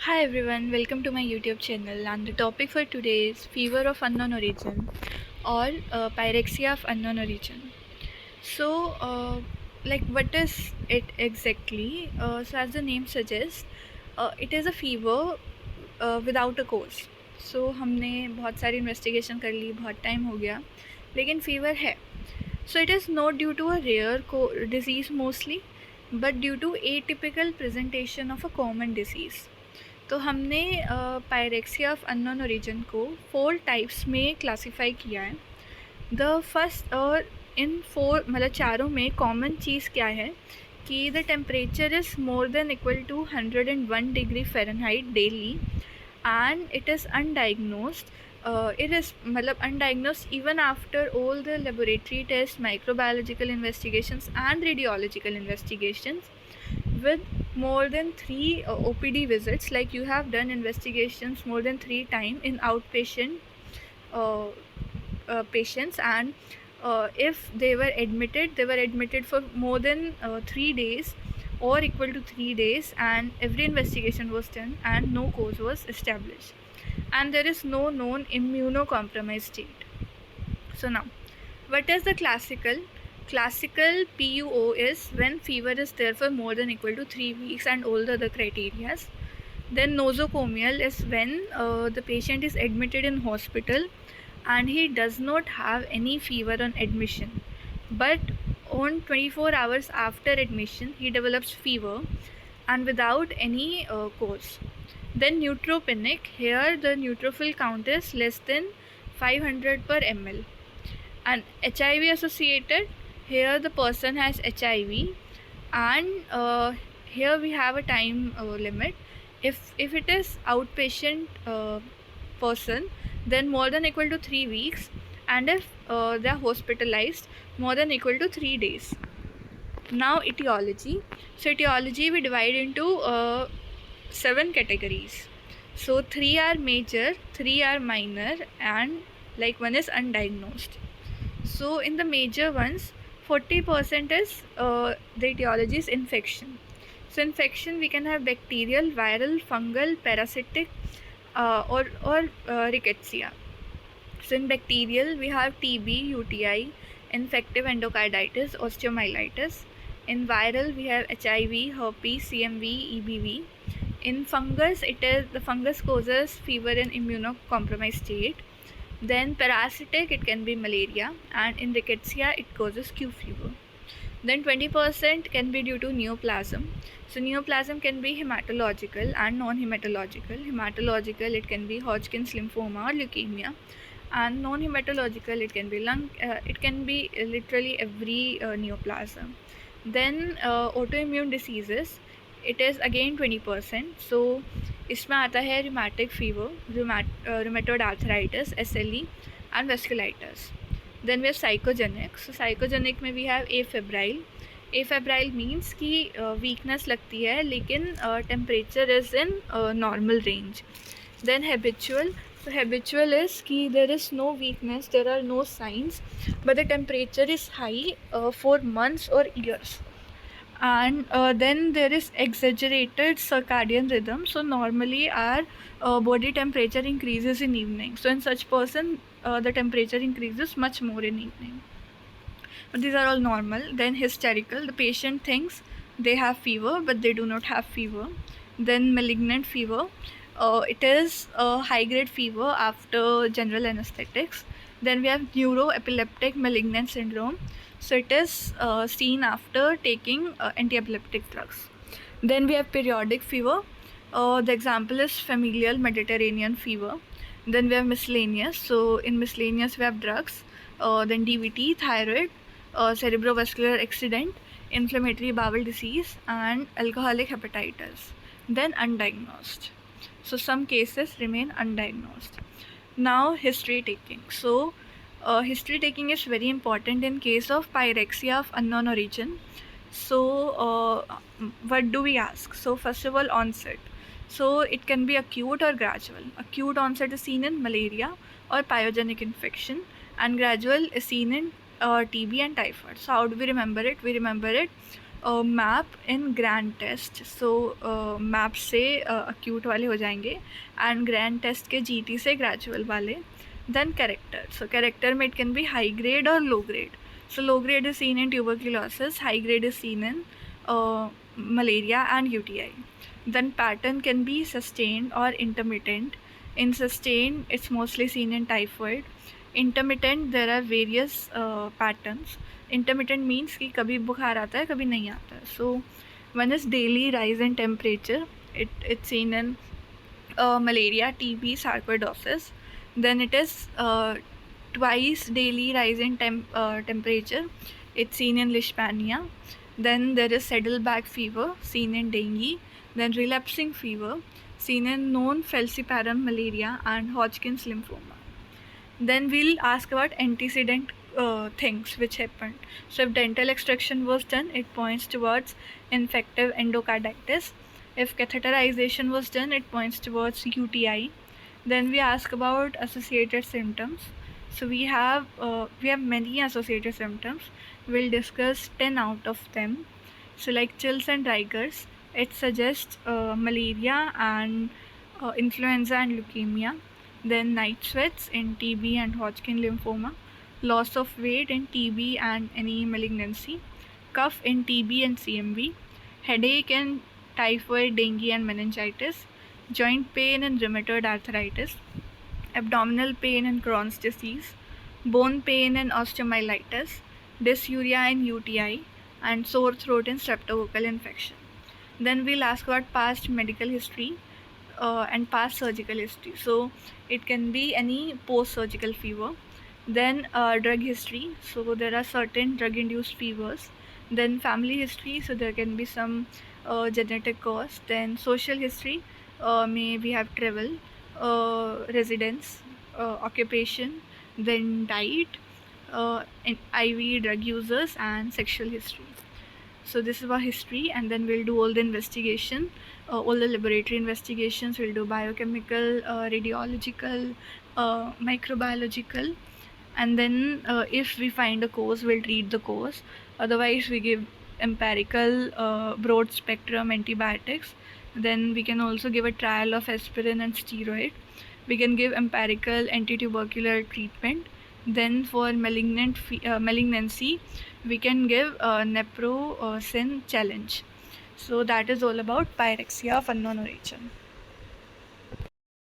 Hi everyone, welcome to my YouTube channel, and the topic for today is fever of unknown origin or pyrexia of unknown origin. So, what is it exactly? So, as the name suggests, it is a fever without a cause. So, हमने बहुत सारी investigation कर ली, बहुत time हो गया, लेकिन fever है. So, it is not due to a rare disease mostly, but due to atypical presentation of a common disease. तो हमने पायरेक्सिया ऑफ अननोन ओरिजिन को 4 टाइप्स में क्लासिफाई किया है. द फर्स्ट और इन 4 मतलब चारों में कॉमन चीज़ क्या है कि the temperature is more than equal to 101 degree Fahrenheit daily and it is undiagnosed. It is मतलब undiagnosed even after all the laboratory tests, microbiological investigations and radiological investigations with more than 3 OPD visits, like you have done investigations more than 3 times in outpatient patients, and if they were admitted for more than 3 days or equal to 3 days, and every investigation was done and no cause was established, and there is no known immunocompromised state. So now, what is the classical PUO is when fever is there for more than equal to 3 weeks and all the other criteria. Then nosocomial is when the patient is admitted in hospital and he does not have any fever on admission, but on 24 hours after admission he develops fever and without any cause. Then neutropenic, here the neutrophil count is less than 500 per ml. And HIV associated, here the person has HIV, and here we have a time limit. If it is outpatient person, then more than equal to 3 weeks, and if they are hospitalized, more than equal to 3 days. Now etiology. So etiology we divide into 7 categories. So 3 are major, 3 are minor, and like 1 is undiagnosed. So in the major ones, 40% is the etiology is infection. So infection we can have bacterial, viral, fungal, parasitic, or rickettsia. So in bacterial we have TB, UTI, infective endocarditis, osteomyelitis. In viral we have HIV, herpes, CMV, EBV. In fungus, it is the fungus causes fever in immunocompromised state. Then parasitic, it can be malaria, and in rickettsia it causes Q fever. Then 20% can be due to neoplasm. So neoplasm can be hematological and non-hematological. Hematological, it can be Hodgkin's lymphoma or leukemia, and non-hematological, it can be lung. It can be literally every neoplasm. Then autoimmune diseases, it is again 20%. So इसमें आता है rheumatic fever, rheumatoid arthritis, SLE, and vasculitis. Then we have psychogenic. So psychogenic में we have afebrile. Afebrile means कि weakness लगती है लेकिन temperature is in normal range. Then habitual. So habitual is कि there is no weakness, there are no signs, but the temperature is high for months or years. And then there is exaggerated circadian rhythm. So normally our body temperature increases in evening. So in such person the temperature increases much more in evening. But these are all normal. Then hysterical, the patient thinks they have fever but they do not have fever. Then malignant fever, it is a high grade fever after general anesthetics. Then we have neuroepileptic malignant syndrome. So it is seen after taking anti-epileptic drugs. Then we have periodic fever. The example is familial Mediterranean fever. Then we have miscellaneous. So in miscellaneous we have drugs. Then DVT, thyroid, cerebrovascular accident, inflammatory bowel disease, and alcoholic hepatitis. Then undiagnosed. So some cases remain undiagnosed. Now history taking. So history taking is very important in case of pyrexia of unknown origin. So what do we ask? So first of all, onset. So it can be acute or gradual. Acute onset is seen in malaria or pyogenic infection, and gradual is seen in TB and typhoid. So how do we remember it? We remember it map in grand test. So map से acute वाले हो जाएंगे and grand test के GT से gradual वाले. Then character. So character में it can be high grade or low grade. So low grade is seen in tuberculosis, high grade is seen in malaria and UTI. Then pattern can be sustained or intermittent. In sustained, it's mostly seen in typhoid. Intermittent, there are various patterns. Intermittent means कि कभी बुखार आता है कभी नहीं आता है. So one is daily rise in temperature. It's seen in malaria, TB, sarcoidosis. Then it is twice daily rise in temperature. It's seen in leishmania. Then there is saddleback fever seen in dengue. Then relapsing fever seen in known falciparum malaria and Hodgkin's lymphoma. Then we'll ask about antecedent things which happened. So if dental extraction was done, it points towards infective endocarditis. If catheterization was done, it points towards UTI. Then we ask about associated symptoms. So we have many associated symptoms. We'll discuss 10 out of them. So like chills and rigors, it suggests malaria and influenza and leukemia. Then night sweats in TB and Hodgkin lymphoma, loss of weight in TB and any malignancy, cough in TB and CMV, headache in typhoid, dengue and meningitis, joint pain and rheumatoid arthritis, abdominal pain and Crohn's disease, bone pain and osteomyelitis, dysuria and UTI, and sore throat and streptococcal infection. Then we'll ask about past medical history and past surgical history. So it can be any post-surgical fever. Then drug history. So there are certain drug-induced fevers. Then family history. So there can be some genetic cause. Then social history. May we have travel, residence, occupation, then diet, IV drug users, and sexual history. So this is about history, and then we'll do all the investigation, all the laboratory investigations. We'll do biochemical, radiological, microbiological, and then if we find a cause, we'll treat the cause. Otherwise, we give empirical, broad spectrum antibiotics. Then we can also give a trial of aspirin and steroid. We can give empirical anti-tubercular treatment. Then for malignancy, we can give neprocin challenge. So that is all about pyrexia of unknown origin.